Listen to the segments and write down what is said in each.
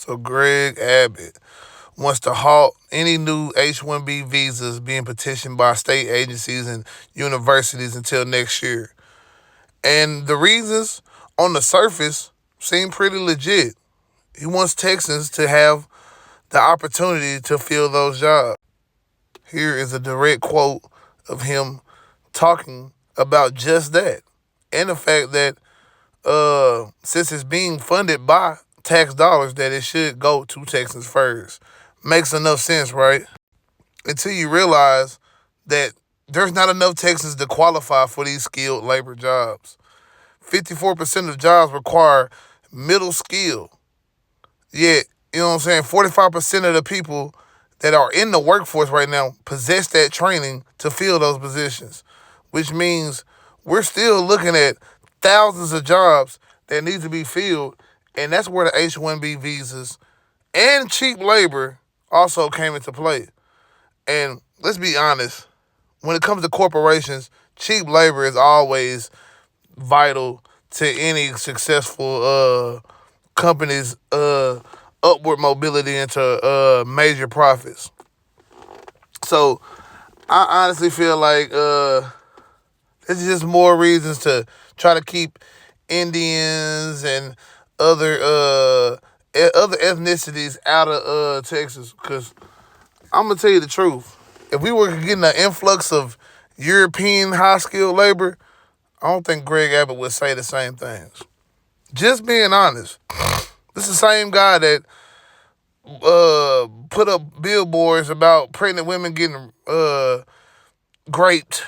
So Greg Abbott wants to halt any new H-1B visas being petitioned by state agencies and universities until next year. And the reasons on the surface seem pretty legit. He wants Texans to have the opportunity to fill those jobs. Here is a direct quote of him talking about just that. And the fact that since it's being funded by tax dollars, that it should go to Texans first. Makes enough sense, right? Until you realize that there's not enough Texans to qualify for these skilled labor jobs. 54% of jobs require middle skill. Yet, you know what I'm saying, 45% of the people that are in the workforce right now possess that training to fill those positions, which means we're still looking at thousands of jobs that need to be filled, and that's where the H-1B visas and cheap labor also came into play. And let's be honest, when it comes to corporations, cheap labor is always vital to any successful company's upward mobility into major profits. So I honestly feel like there's just more reasons to try to keep Indians and other ethnicities out of Texas. Because I'm gonna tell you the truth, if we were getting an influx of European high-skilled labor, I don't think Greg Abbott would say the same things. Just being honest. This is the same guy that put up billboards about pregnant women getting raped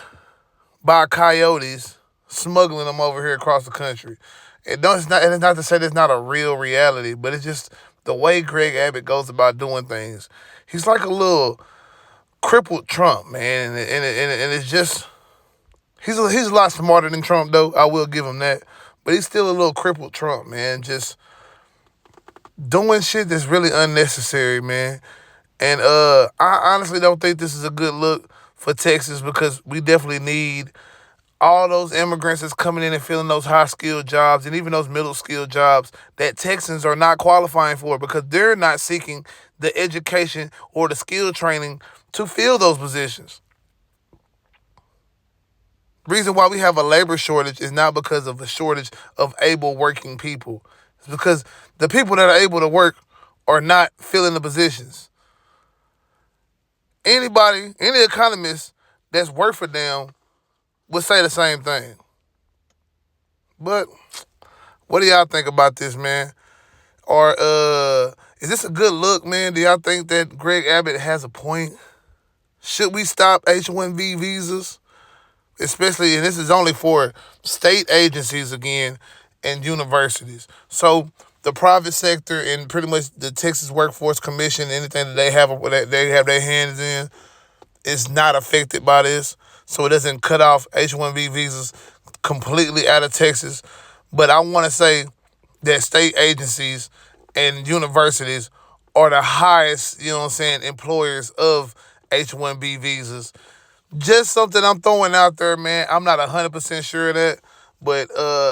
by coyotes, smuggling them over here across the country. It's not to say there's not a real reality, but it's just the way Greg Abbott goes about doing things. He's like a little crippled Trump, man, and it's just he's a lot smarter than Trump, though. I will give him that, but he's still a little crippled Trump, man. Just doing shit that's really unnecessary, man. And I honestly don't think this is a good look for Texas, because we definitely need all those immigrants that's coming in and filling those high-skilled jobs and even those middle-skilled jobs that Texans are not qualifying for, because they're not seeking the education or the skill training to fill those positions. Reason why we have a labor shortage is not because of a shortage of able working people. It's because the people that are able to work are not filling the positions. Any economist that's worth a damn would say the same thing. But what do y'all think about this, man? Or is this a good look, man? Do y'all think that Greg Abbott has a point? Should we stop H-1B visas? Especially, and this is only for state agencies again and universities. So the private sector and pretty much the Texas Workforce Commission, anything that they have their hands in, is not affected by this. So it doesn't cut off H-1B visas completely out of Texas. But I want to say that state agencies and universities are the highest, employers of H-1B visas. Just something I'm throwing out there, man. I'm not 100% sure of that, but